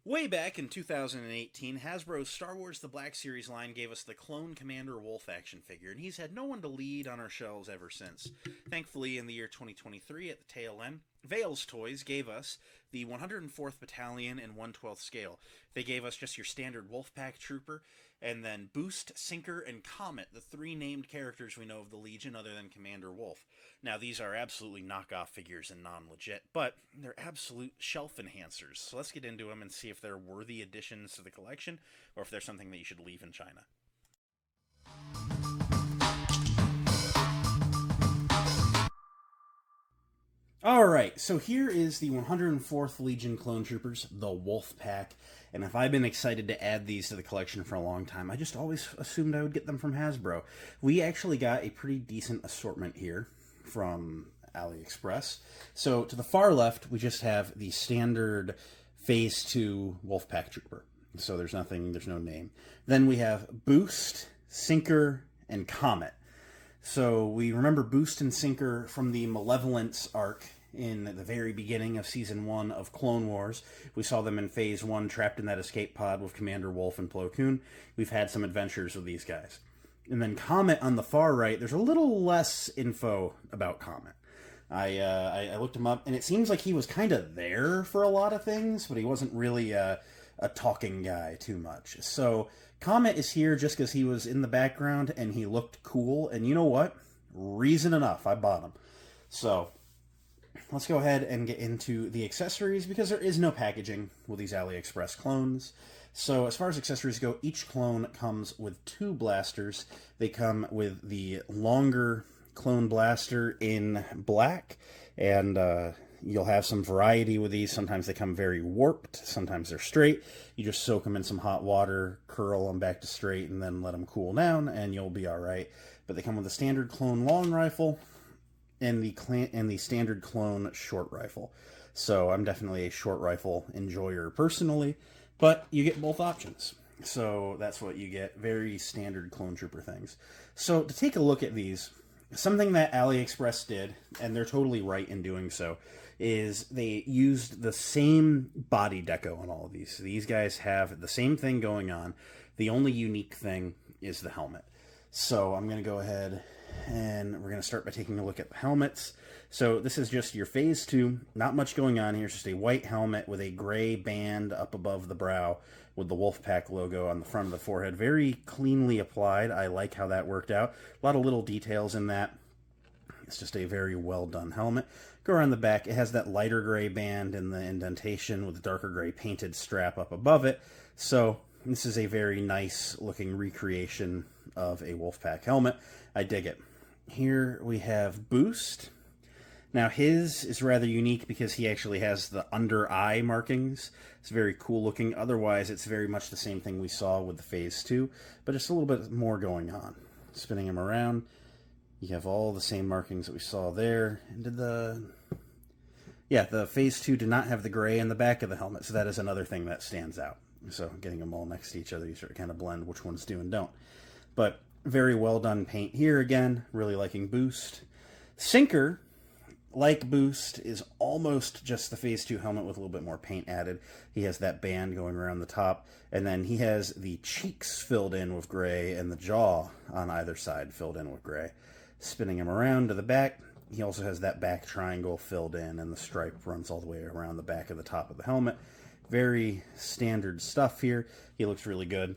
Way back in 2018, Hasbro's Star Wars The Black Series line gave us the Clone Commander Wolf action figure, and he's had no one to lead on our shelves ever since. Thankfully, in the year 2023, at the tail end, Vale's Toys gave us the 104th Battalion in 1/12th scale. They gave us just your standard Wolfpack trooper, and then Boost, Sinker, and Comet, the three named characters we know of the Legion other than Commander Wolf. Now, these are absolutely knockoff figures and non-legit, but they're absolute shelf enhancers. So let's get into them and see if they're worthy additions to the collection, or if they're something that you should leave in China. Alright, so here is the 104th Legion Clone Troopers, the Wolfpack. And if I've been excited to add these to the collection for a long time, I just always assumed I would get them from Hasbro. We actually got a pretty decent assortment here from AliExpress. So to the far left, we just have the standard Phase 2 Wolfpack Trooper. So there's no name. Then we have Boost, Sinker, and Comet. So we remember Boost and Sinker from the Malevolence arc in the very beginning of Season 1 of Clone Wars. We saw them in Phase 1 trapped in that escape pod with Commander Wolf and Plo Koon. We've had some adventures with these guys. And then Comet on the far right, there's a little less info about Comet. I looked him up, and it seems like he was kind of there for a lot of things, but he wasn't really a talking guy too much. So Comet is here just because he was in the background and he looked cool, and you know what? Reason enough, I bought him. So let's go ahead and get into the accessories, because there is no packaging with these AliExpress clones. So as far as accessories go, each clone comes with 2 blasters. They come with the longer clone blaster in black, and you'll have some variety with these. Sometimes they come very warped, sometimes they're straight. You just soak them in some hot water, curl them back to straight, and then let them cool down, and you'll be alright. But they come with a standard clone long rifle and the standard clone short rifle. So I'm definitely a short rifle enjoyer personally, but you get both options. So that's what you get, very standard clone trooper things. So to take a look at these, something that AliExpress did, and they're totally right in doing so, is they used the same body deco on all of these. So these guys have the same thing going on. The only unique thing is the helmet. So I'm going to go ahead and we're going to start by taking a look at the helmets. So this is just your Phase 2. Not much going on here. It's just a white helmet with a gray band up above the brow with the Wolfpack logo on the front of the forehead. Very cleanly applied. I like how that worked out. A lot of little details in that. It's just a very well done helmet. Go around the back. It has that lighter gray band in the indentation with the darker gray painted strap up above it. So this is a very nice looking recreation of a Wolfpack helmet. I dig it. Here we have Boost. Now his is rather unique because he actually has the under eye markings. It's very cool looking. Otherwise it's very much the same thing we saw with the Phase 2, but just a little bit more going on. Spinning him around, you have all the same markings that we saw there. And the Phase 2 did not have the gray in the back of the helmet, so that is another thing that stands out. So getting them all next to each other, you sort of kind of blend which ones do and don't. But very well done paint here again. Really liking Boost. Sinker, like Boost, is almost just the Phase 2 helmet with a little bit more paint added. He has that band going around the top, and then he has the cheeks filled in with gray and the jaw on either side filled in with gray. Spinning him around to the back, he also has that back triangle filled in, and the stripe runs all the way around the back of the top of the helmet. Very standard stuff here. He looks really good.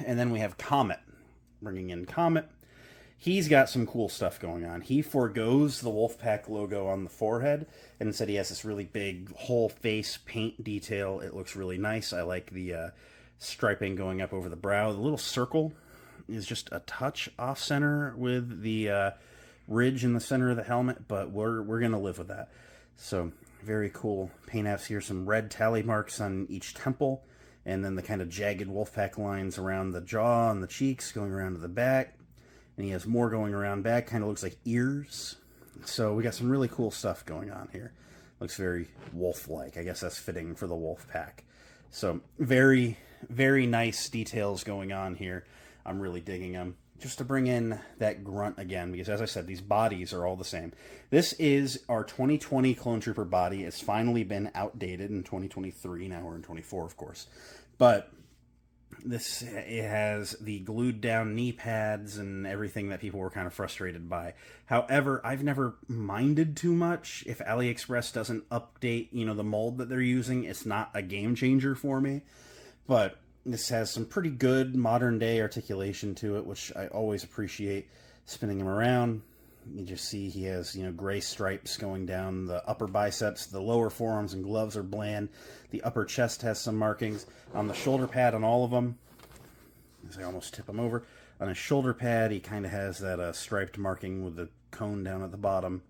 And then we have Comet. Bringing in Comet. He's got some cool stuff going on. He forgoes the Wolfpack logo on the forehead, and instead he has this really big whole face paint detail. It looks really nice. I like the striping going up over the brow. The little circle is just a touch off-center with the ridge in the center of the helmet, but we're going to live with that. So very cool paint apps here. Some red tally marks on each temple, and then the kind of jagged Wolfpack lines around the jaw and the cheeks going around to the back. And he has more going around back, kind of looks like ears. So we got some really cool stuff going on here. Looks very wolf-like. I guess that's fitting for the Wolfpack. So very, very nice details going on here. I'm really digging them. just to bring in that grunt again, because as I said, these bodies are all the same. This is our 2020 Clone Trooper body. It's finally been outdated in 2023. Now we're in 24, of course. But this, it has the glued down knee pads and everything that people were kind of frustrated by. However, I've never minded too much. If AliExpress doesn't update, the mold that they're using, it's not a game changer for me. But this has some pretty good modern day articulation to it, which I always appreciate. Spinning him around, you just see he has, gray stripes going down the upper biceps. The lower forearms and gloves are bland. The upper chest has some markings. On the shoulder pad on all of them, as I almost tip him over, on his shoulder pad, he kind of has that striped marking with the cone down at the bottom.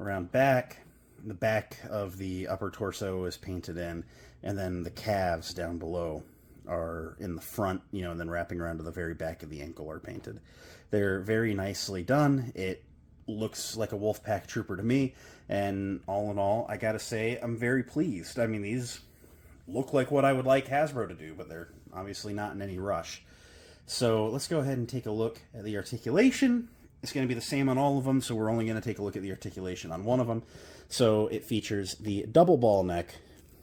Around back, the back of the upper torso is painted in, and then the calves down below are in the front, and then wrapping around to the very back of the ankle are painted. They're very nicely done. It looks like a Wolfpack trooper to me, and all in all, I gotta say, I'm very pleased. I mean, these look like what I would like Hasbro to do, but they're obviously not in any rush. So let's go ahead and take a look at the articulation. It's going to be the same on all of them, so we're only going to take a look at the articulation on one of them. So it features the double ball neck,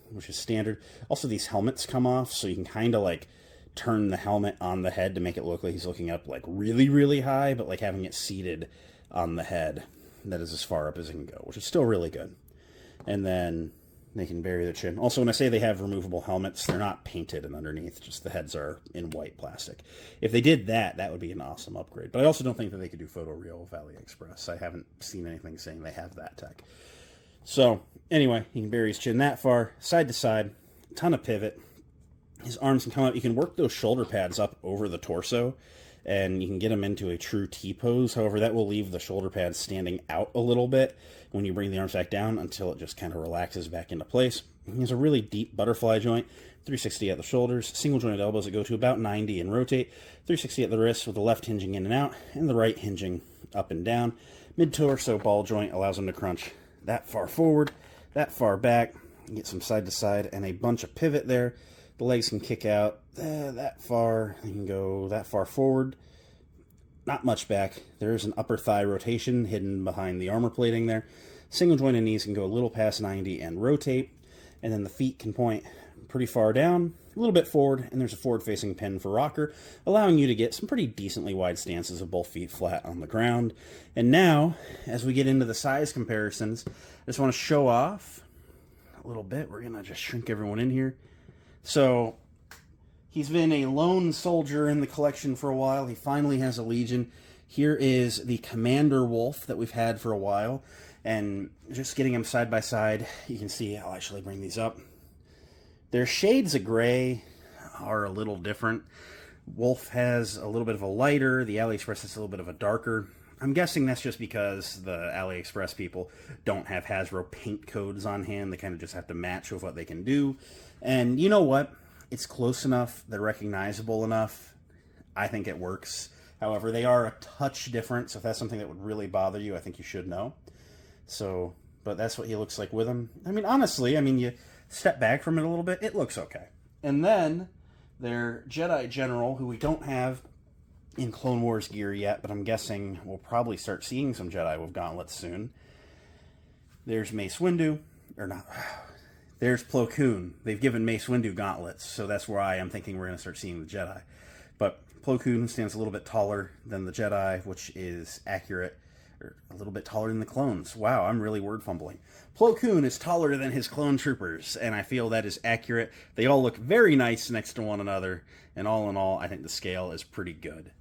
which is standard. Also, these helmets come off, so you can kind of like turn the helmet on the head to make it look like he's looking up like really, really high, but like having it seated on the head. That is as far up as it can go, which is still really good. And then they can bury the chin. Also, when I say they have removable helmets, they're not painted and underneath, just the heads are in white plastic. If they did that, that would be an awesome upgrade. But I also don't think that they could do photoreal with AliExpress. I haven't seen anything saying they have that tech. So, anyway, you can bury his chin that far, side to side, ton of pivot. His arms can come up. You can work those shoulder pads up over the torso, and you can get him into a true T-pose. However, that will leave the shoulder pads standing out a little bit when you bring the arms back down until it just kind of relaxes back into place. He has a really deep butterfly joint, 360 at the shoulders, single jointed elbows that go to about 90 and rotate, 360 at the wrists with the left hinging in and out, and the right hinging up and down. Mid-torso ball joint allows him to crunch that far forward, that far back, get some side to side, and a bunch of pivot there. The legs can kick out that far. They can go that far forward. Not much back. There is an upper thigh rotation hidden behind the armor plating there. Single jointed knees can go a little past 90 and rotate. And then the feet can point pretty far down, a little bit forward, and there's a forward-facing pin for rocker, allowing you to get some pretty decently wide stances of both feet flat on the ground. And now, as we get into the size comparisons, I just want to show off a little bit. We're going to just shrink everyone in here. So, he's been a lone soldier in the collection for a while. He finally has a legion. Here is the Commander Wolf that we've had for a while. And just getting them side by side, you can see, I'll actually bring these up. Their shades of gray are a little different. Wolf has a little bit of a lighter. The AliExpress has a little bit of a darker. I'm guessing that's just because the AliExpress people don't have Hasbro paint codes on hand. They kind of just have to match with what they can do. And you know what? It's close enough. They're recognizable enough. I think it works. However, they are a touch different, so if that's something that would really bother you, I think you should know. So, but that's what he looks like with them. I mean, honestly, you step back from it a little bit, it looks okay. And then their Jedi General, who we don't have in Clone Wars gear yet, but I'm guessing we'll probably start seeing some Jedi with gauntlets soon. There's Mace Windu, or not. There's Plo Koon. They've given Mace Windu gauntlets, so that's why I'm thinking we're going to start seeing the Jedi. But Plo Koon stands a little bit taller than the Jedi, which is accurate. Or a little bit taller than the clones. Wow, I'm really word fumbling. Plo Koon is taller than his clone troopers, and I feel that is accurate. They all look very nice next to one another, and all in all, I think the scale is pretty good.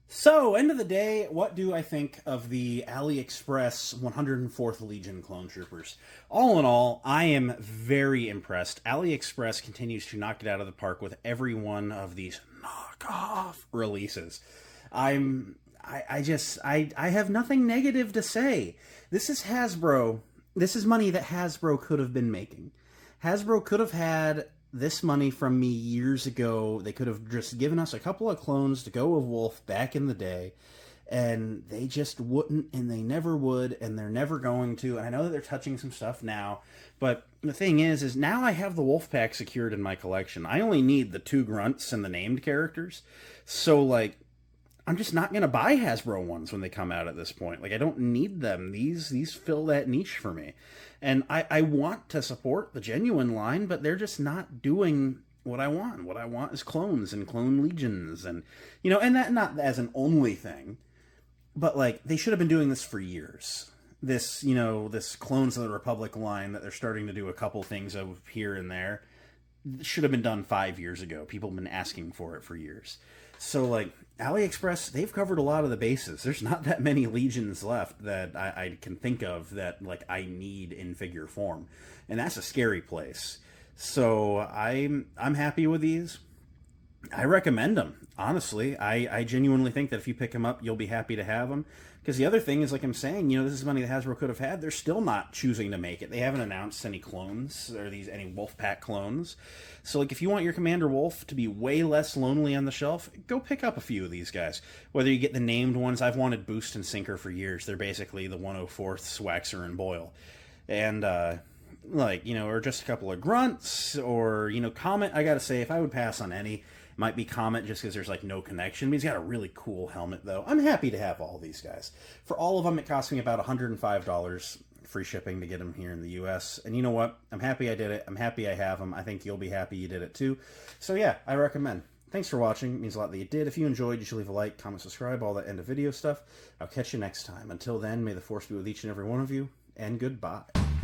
So, end of the day, what do I think of the AliExpress 104th Legion clone troopers? All in all, I am very impressed. AliExpress continues to knock it out of the park with every one of these knockoff releases. I have nothing negative to say. This is Hasbro. This is money that Hasbro could have been making. Hasbro could have had this money from me years ago. They could have just given us a couple of clones to go with Wolf back in the day, and they just wouldn't, and they never would, and they're never going to. And I know that they're touching some stuff now, but the thing is now I have the Wolfpack secured in my collection. I only need the 2 grunts and the named characters. So, like, I'm just not going to buy Hasbro ones when they come out at this point. Like, I don't need them. These fill that niche for me. And I want to support the genuine line, but they're just not doing what I want. What I want is clones and clone legions, and, you know, and that not as an only thing, but, like, they should have been doing this for years. This, you know, this Clones of the Republic line that they're starting to do a couple things of here and there should have been done 5 years ago. People have been asking for it for years. So, like, AliExpress, they've covered a lot of the bases. There's not that many legions left that I can think of that, like, I need in figure form. And that's a scary place. So I'm happy with these. I recommend them, honestly. I genuinely think that if you pick them up, you'll be happy to have them. Because the other thing is, like I'm saying, you know, this is money that Hasbro could have had. They're still not choosing to make it. They haven't announced any clones, or any Wolfpack clones. So, like, if you want your Commander Wolf to be way less lonely on the shelf, go pick up a few of these guys. Whether you get the named ones, I've wanted Boost and Sinker for years. They're basically the 104th Swaxer and Boyle. And, like, you know, or just a couple of grunts, or, you know, Comet. I gotta say, if I would pass on any, might be Comet, just because there's, like, no connection. But he's got a really cool helmet, though. I'm happy to have all these guys. For all of them, it cost me about $105 free shipping to get them here in the U.S. And you know what? I'm happy I did it. I'm happy I have them. I think you'll be happy you did it, too. So, yeah, I recommend. Thanks for watching. It means a lot that you did. If you enjoyed, you should leave a like, comment, subscribe, all that end of video stuff. I'll catch you next time. Until then, may the Force be with each and every one of you, and goodbye.